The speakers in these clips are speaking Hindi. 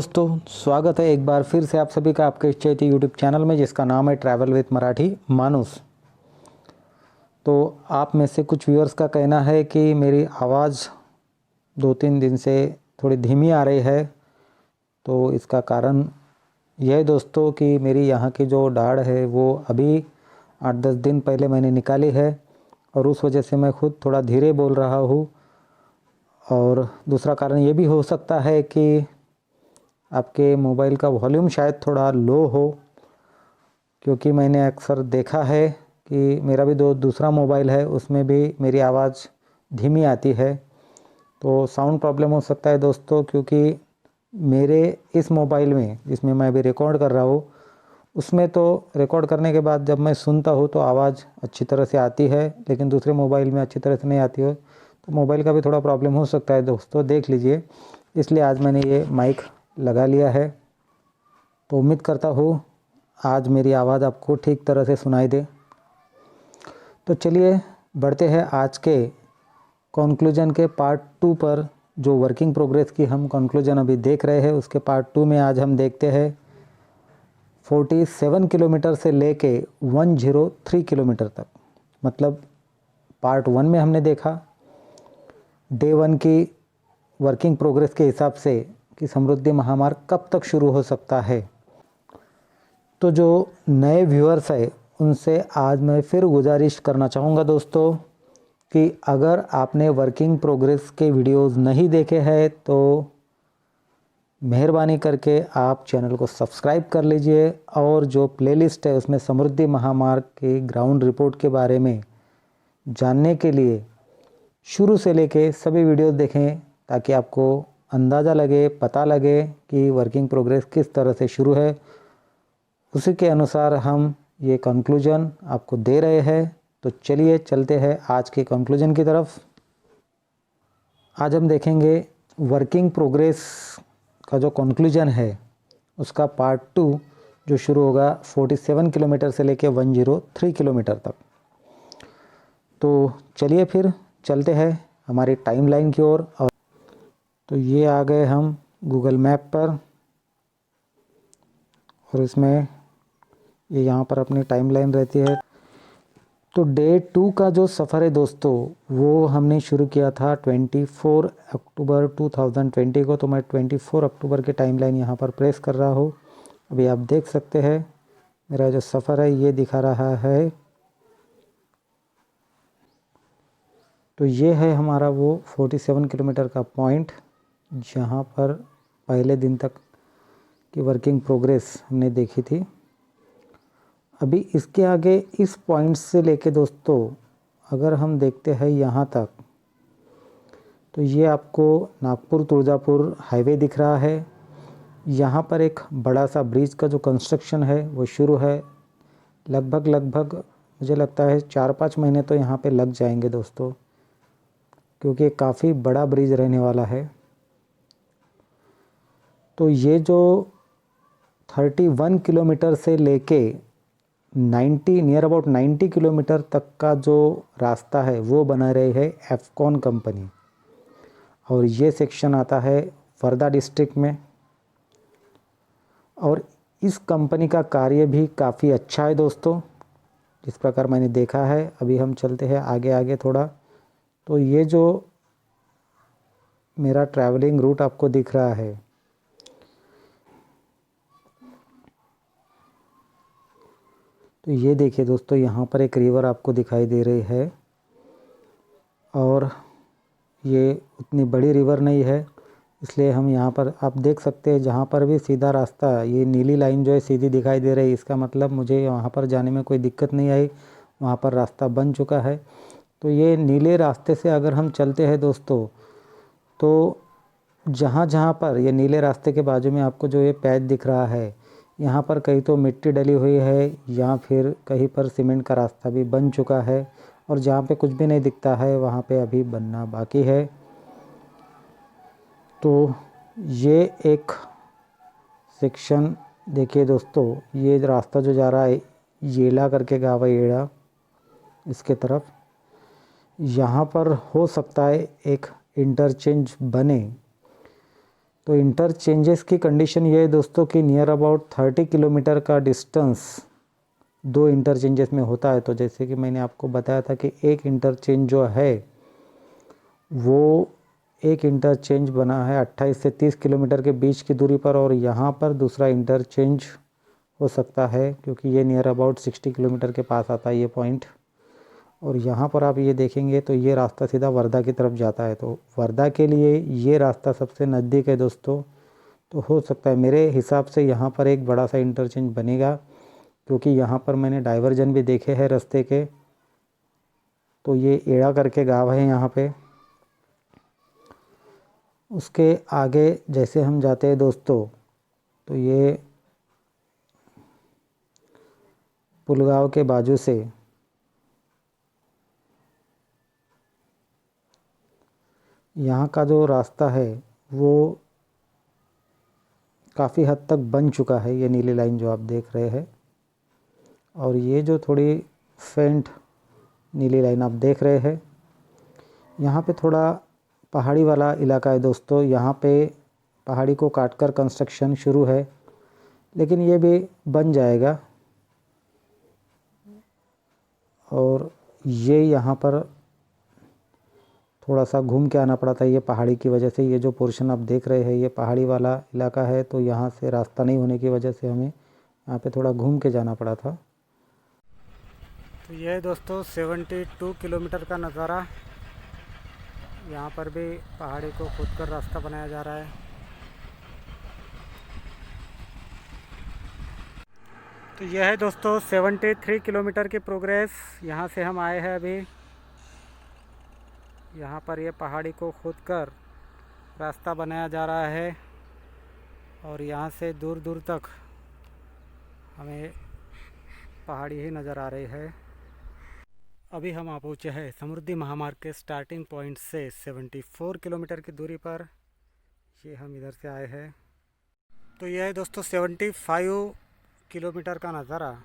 दोस्तों, स्वागत है एक बार फिर से आप सभी का आपके चैती यूट्यूब चैनल में, जिसका नाम है ट्रैवल विथ मराठी मानुस। तो आप में से कुछ व्यूअर्स का कहना है कि मेरी आवाज़ 2-3 दिन से थोड़ी धीमी आ रही है। तो इसका कारण यह है दोस्तों कि मेरी यहाँ की जो दाढ़ है वो अभी 8-10 दिन पहले मैंने निकाली है और उस वजह से मैं खुद थोड़ा धीरे बोल रहा हूँ। और दूसरा कारण ये भी हो सकता है कि आपके मोबाइल का वॉल्यूम शायद थोड़ा लो हो, क्योंकि मैंने अक्सर देखा है कि मेरा भी दूसरा मोबाइल है, उसमें भी मेरी आवाज़ धीमी आती है। तो साउंड प्रॉब्लम हो सकता है दोस्तों, क्योंकि मेरे इस मोबाइल में जिसमें मैं अभी रिकॉर्ड कर रहा हूँ, उसमें तो रिकॉर्ड करने के बाद जब मैं सुनता हूँ तो आवाज़ अच्छी तरह से आती है, लेकिन दूसरे मोबाइल में अच्छी तरह से नहीं आती हो। तो मोबाइल का भी थोड़ा प्रॉब्लम हो सकता है दोस्तों, देख लीजिए। इसलिए आज मैंने ये माइक लगा लिया है। तो उम्मीद करता हूँ आज मेरी आवाज़ आपको ठीक तरह से सुनाई दे। तो चलिए बढ़ते हैं आज के कंक्लूजन के पार्ट 2 पर। जो वर्किंग प्रोग्रेस की हम कंक्लूजन अभी देख रहे हैं, उसके पार्ट 2 में आज हम देखते हैं 47 किलोमीटर से लेके 103 किलोमीटर तक। मतलब पार्ट 1 में हमने देखा डे 1 की वर्किंग प्रोग्रेस के हिसाब से कि समृद्धि महामार्ग कब तक शुरू हो सकता है। तो जो नए व्यूअर्स है उनसे आज मैं फिर गुजारिश करना चाहूँगा दोस्तों कि अगर आपने वर्किंग प्रोग्रेस के वीडियोस नहीं देखे हैं तो मेहरबानी करके आप चैनल को सब्सक्राइब कर लीजिए, और जो प्लेलिस्ट है उसमें समृद्धि महामार्ग के ग्राउंड रिपोर्ट के बारे में जानने के लिए शुरू से लेके सभी वीडियोस देखें, ताकि आपको अंदाज़ा लगे, पता लगे कि वर्किंग प्रोग्रेस किस तरह से शुरू है। उसी के अनुसार हम ये कंक्लूजन आपको दे रहे हैं। तो चलिए चलते हैं आज के कंक्लूजन की तरफ। आज हम देखेंगे वर्किंग प्रोग्रेस का जो कंक्लूजन है उसका पार्ट 2, जो शुरू होगा 47 किलोमीटर से लेके 103 किलोमीटर तक। तो चलिए फिर चलते हैं हमारी टाइमलाइन की ओर। और तो ये आ गए हम गूगल मैप पर, और इसमें ये यहाँ पर अपनी टाइमलाइन रहती है। तो डे 2 का जो सफ़र है दोस्तों, वो हमने शुरू किया था 24 अक्टूबर 2020 को। तो मैं 24 अक्टूबर की टाइमलाइन यहाँ पर प्रेस कर रहा हूँ। अभी आप देख सकते हैं मेरा जो सफ़र है ये दिखा रहा है। तो ये है हमारा वो 47 किलोमीटर का पॉइंट, जहाँ पर पहले दिन तक की वर्किंग प्रोग्रेस हमने देखी थी। अभी इसके आगे इस पॉइंट से लेके दोस्तों अगर हम देखते हैं यहाँ तक, तो ये आपको नागपुर तुळजापुर हाईवे दिख रहा है। यहाँ पर एक बड़ा सा ब्रिज का जो कंस्ट्रक्शन है वो शुरू है। लगभग मुझे लगता है 4-5 महीने तो यहाँ पे लग जाएंगे दोस्तों, क्योंकि काफ़ी बड़ा ब्रिज रहने वाला है। तो ये जो 31 किलोमीटर से लेके नियर अबाउट 90 किलोमीटर तक का जो रास्ता है वो बना रही है एफकॉन कंपनी, और ये सेक्शन आता है वर्धा डिस्ट्रिक्ट में। और इस कंपनी का कार्य भी काफ़ी अच्छा है दोस्तों, जिस प्रकार मैंने देखा है। अभी हम चलते हैं आगे थोड़ा। तो ये जो मेरा ट्रैवलिंग रूट आपको दिख रहा है, तो ये देखिए दोस्तों, यहाँ पर एक रिवर आपको दिखाई दे रही है, और ये उतनी बड़ी रिवर नहीं है, इसलिए हम यहाँ पर आप देख सकते हैं जहाँ पर भी सीधा रास्ता, ये नीली लाइन जो है सीधी दिखाई दे रही है, इसका मतलब मुझे वहाँ पर जाने में कोई दिक्कत नहीं आई, वहाँ पर रास्ता बन चुका है। तो ये नीले रास्ते से अगर हम चलते हैं दोस्तों, तो जहाँ पर ये नीले रास्ते के बाजू में आपको जो ये पैच दिख रहा है, यहाँ पर कहीं तो मिट्टी डली हुई है, या फिर कहीं पर सीमेंट का रास्ता भी बन चुका है, और जहाँ पे कुछ भी नहीं दिखता है वहाँ पे अभी बनना बाकी है। तो ये एक सेक्शन देखिए दोस्तों, ये रास्ता जो जा रहा है येला करके गाँव है, येड़ा, इसके तरफ यहाँ पर हो सकता है एक इंटरचेंज बने। तो इंटरचेंजेस की कंडीशन ये है दोस्तों कि नियर अबाउट 30 किलोमीटर का डिस्टेंस दो इंटरचेंजेस में होता है। तो जैसे कि मैंने आपको बताया था कि एक इंटरचेंज जो है वो एक इंटरचेंज बना है 28 से 30 किलोमीटर के बीच की दूरी पर, और यहाँ पर दूसरा इंटरचेंज हो सकता है क्योंकि ये नियर अबाउट 60 किलोमीटर के पास आता है ये पॉइंट। और यहाँ पर आप ये देखेंगे तो ये रास्ता सीधा वर्धा की तरफ जाता है। तो वर्धा के लिए ये रास्ता सबसे नज़दीक है दोस्तों। तो हो सकता है मेरे हिसाब से यहाँ पर एक बड़ा सा इंटरचेंज बनेगा, क्योंकि यहाँ पर मैंने डाइवर्जन भी देखे हैं रास्ते के। तो ये एड़ा करके गाँव है यहाँ पे। उसके आगे जैसे हम जाते हैं दोस्तों तो ये पुलगांव के बाजू से यहाँ का जो रास्ता है वो काफ़ी हद तक बन चुका है, ये नीली लाइन जो आप देख रहे हैं। और ये जो थोड़ी फेंट नीली लाइन आप देख रहे हैं, यहाँ पे थोड़ा पहाड़ी वाला इलाका है दोस्तों। यहाँ पे पहाड़ी को काटकर कंस्ट्रक्शन शुरू है, लेकिन ये भी बन जाएगा। और ये यहाँ पर थोड़ा सा घूम के आना पड़ा था ये पहाड़ी की वजह से। ये जो पोर्शन आप देख रहे हैं ये पहाड़ी वाला इलाका है, तो यहाँ से रास्ता नहीं होने की वजह से हमें यहाँ पे थोड़ा घूम के जाना पड़ा था। तो ये दोस्तों 72 किलोमीटर का नज़ारा। यहाँ पर भी पहाड़ी को खोद कर रास्ता बनाया जा रहा है। तो यह है दोस्तों 73 किलोमीटर की प्रोग्रेस। यहाँ से हम आए हैं अभी। यहाँ पर ये पहाड़ी को खोदकर रास्ता बनाया जा रहा है, और यहाँ से दूर दूर तक हमें पहाड़ी ही नज़र आ रही है। अभी हम आ पहुँचे हैं समृद्धि महामार्ग के स्टार्टिंग पॉइंट से 74 किलोमीटर की दूरी पर। ये हम इधर से आए हैं। तो यह है दोस्तों 75 किलोमीटर का नज़ारा।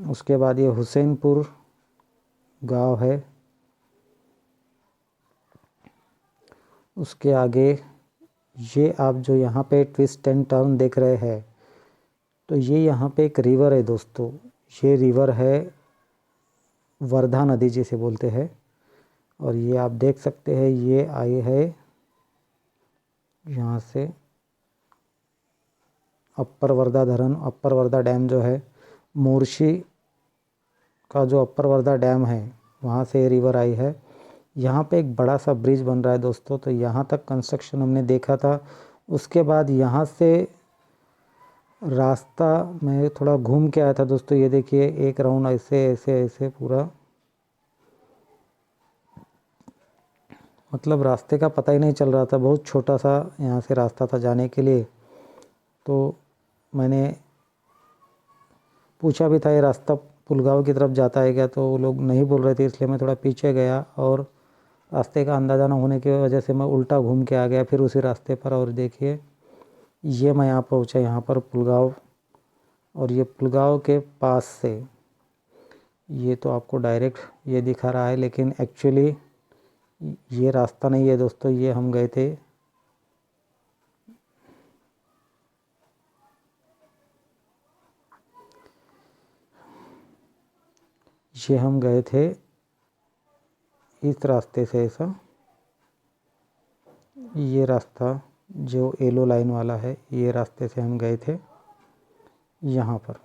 उसके बाद ये हुसैनपुर गांव है। उसके आगे ये आप जो यहाँ पे ट्विस्ट एंड टर्न देख रहे हैं, तो ये यहाँ पे एक रिवर है दोस्तों। ये रिवर है वर्धा नदी जिसे बोलते हैं। और ये आप देख सकते हैं ये आई है यहाँ से अपर वर्धा धरण, अपर वर्धा डैम जो है, मोर्शी का जो अपर वर्धा डैम है वहाँ से रिवर आई है। यहाँ पे एक बड़ा सा ब्रिज बन रहा है दोस्तों। तो यहाँ तक कंस्ट्रक्शन हमने देखा था। उसके बाद यहाँ से रास्ता मैं थोड़ा घूम के आया था दोस्तों। ये देखिए एक राउंड ऐसे ऐसे ऐसे पूरा, मतलब रास्ते का पता ही नहीं चल रहा था। बहुत छोटा सा यहाँ से रास्ता था जाने के लिए। तो मैंने पूछा भी था ये रास्ता पुलगांव की तरफ जाता है क्या, तो वो लोग नहीं बोल रहे थे, इसलिए मैं थोड़ा पीछे गया और रास्ते का अंदाज़ा न होने की वजह से मैं उल्टा घूम के आ गया फिर उसी रास्ते पर। और देखिए ये मैं यहाँ पहुँचा, यहाँ पर पुलगांव। और ये पुलगांव के पास से ये तो आपको डायरेक्ट ये दिखा रहा है, लेकिन एक्चुअली ये रास्ता नहीं है दोस्तों। ये हम गए थे इस रास्ते से। ऐसा ये रास्ता जो येलो लाइन वाला है, ये रास्ते से हम गए थे यहाँ पर।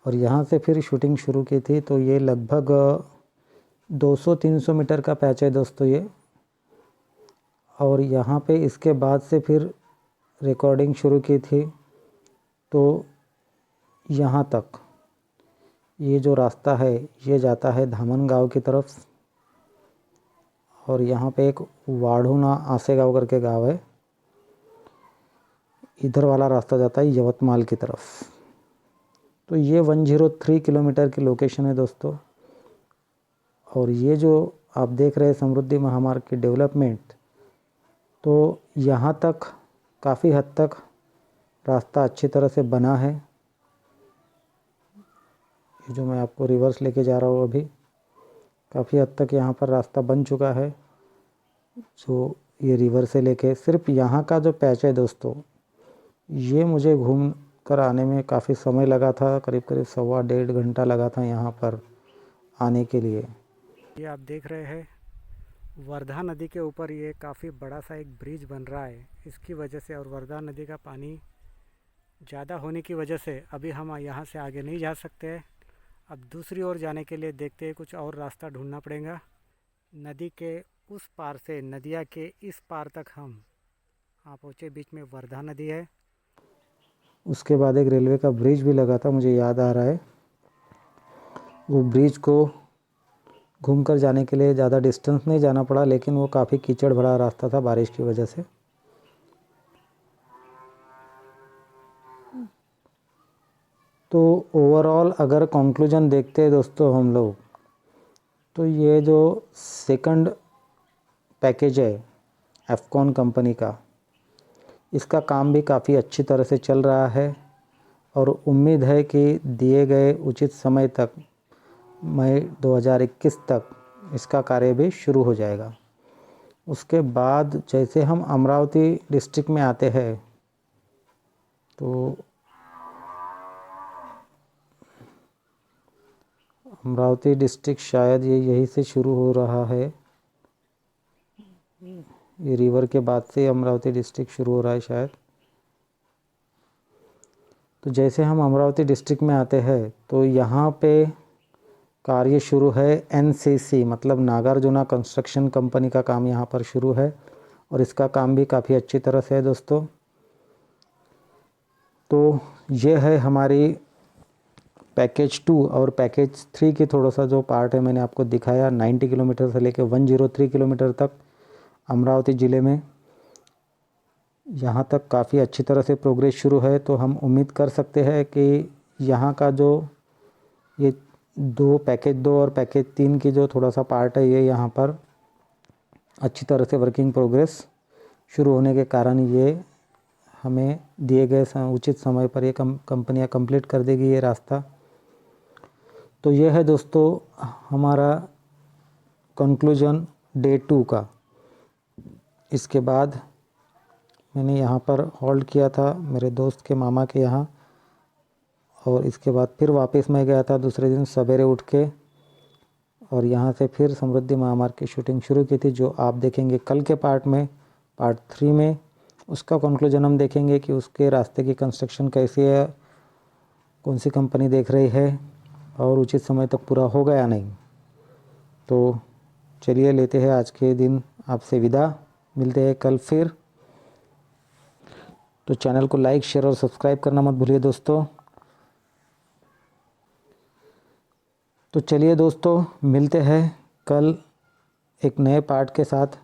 और यहाँ से फिर शूटिंग शुरू की थी। तो ये लगभग 200-300 मीटर का पैच है दोस्तों ये। और यहाँ पे इसके बाद से फिर रिकॉर्डिंग शुरू की थी। तो यहाँ तक ये जो रास्ता है ये जाता है धामन गांव की तरफ। और यहाँ पे एक वाढ़ूना आसे गांव करके गांव है, इधर वाला रास्ता जाता है यवतमाल की तरफ। तो ये 103 किलोमीटर की लोकेशन है दोस्तों। और ये जो आप देख रहे हैं समृद्धि महामार्ग की डेवलपमेंट, तो यहाँ तक काफ़ी हद तक रास्ता अच्छी तरह से बना है। ये जो मैं आपको रिवर्स लेके जा रहा हूँ अभी, काफ़ी हद तक यहाँ पर रास्ता बन चुका है। जो ये रिवर से लेके सिर्फ यहाँ का जो पैच है दोस्तों, ये मुझे घूम कर आने में काफ़ी समय लगा था, करीब करीब 1.25 घंटा लगा था यहाँ पर आने के लिए। ये आप देख रहे हैं वर्धा नदी के ऊपर ये काफ़ी बड़ा सा एक ब्रिज बन रहा है। इसकी वजह से और वर्धा नदी का पानी ज़्यादा होने की वजह से अभी हम यहाँ से आगे नहीं जा सकते हैं। अब दूसरी ओर जाने के लिए देखते हैं, कुछ और रास्ता ढूंढना पड़ेगा। नदी के उस पार से नदिया के इस पार तक हम पहुँचे, बीच में वर्धा नदी है। उसके बाद एक रेलवे का ब्रिज भी लगा था, मुझे याद आ रहा है। वो ब्रिज को घूमकर जाने के लिए ज़्यादा डिस्टेंस नहीं जाना पड़ा, लेकिन वो काफ़ी कीचड़ भरा रास्ता था बारिश की वजह से। तो ओवरऑल अगर कंक्लूजन देखते हैं दोस्तों हम लोग, तो ये जो सेकंड पैकेज है एफकॉन कंपनी का, इसका काम भी काफ़ी अच्छी तरह से चल रहा है और उम्मीद है कि दिए गए उचित समय तक मई 2021 तक इसका कार्य भी शुरू हो जाएगा। उसके बाद जैसे हम अमरावती डिस्ट्रिक्ट में आते हैं, तो अमरावती डिस्ट्रिक्ट शायद ये यहीं से शुरू हो रहा है। ये रिवर के बाद से अमरावती डिस्ट्रिक्ट शुरू हो रहा है शायद। तो जैसे हम अमरावती डिस्ट्रिक्ट में आते हैं तो यहाँ पे कार्य शुरू है एनसीसी मतलब नागार्जुना कंस्ट्रक्शन कंपनी का काम यहाँ पर शुरू है और इसका काम भी काफ़ी अच्छी तरह से है दोस्तों। तो ये है हमारी पैकेज 2 और पैकेज 3 की थोड़ा सा जो पार्ट है मैंने आपको दिखाया। 90 किलोमीटर से लेकर 103 किलोमीटर तक अमरावती ज़िले में यहाँ तक काफ़ी अच्छी तरह से प्रोग्रेस शुरू है। तो हम उम्मीद कर सकते हैं कि यहाँ का जो ये पैकेज 2 और पैकेज 3 की जो थोड़ा सा पार्ट है, ये यहाँ पर अच्छी तरह से वर्किंग प्रोग्रेस शुरू होने के कारण ये हमें दिए गए उचित समय पर ये कंपनियाँ कंप्लीट कर देगी ये रास्ता। तो ये है दोस्तों हमारा कंक्लूजन डे 2 का। इसके बाद मैंने यहाँ पर होल्ड किया था मेरे दोस्त के मामा के यहाँ, और इसके बाद फिर वापस मैं गया था दूसरे दिन सवेरे उठ के, और यहाँ से फिर समृद्धि महामार्ग की शूटिंग शुरू की थी, जो आप देखेंगे कल के पार्ट में, पार्ट 3 में। उसका कंक्लूजन हम देखेंगे कि उसके रास्ते की कंस्ट्रक्शन कैसी है, कौन सी कंपनी देख रही है और उचित समय तक पूरा होगा या नहीं। तो चलिए लेते हैं आज के दिन आपसे विदा, मिलते हैं कल फिर। तो चैनल को लाइक शेयर और सब्सक्राइब करना मत भूलिए दोस्तों। तो चलिए दोस्तों मिलते हैं कल एक नए पार्ट के साथ।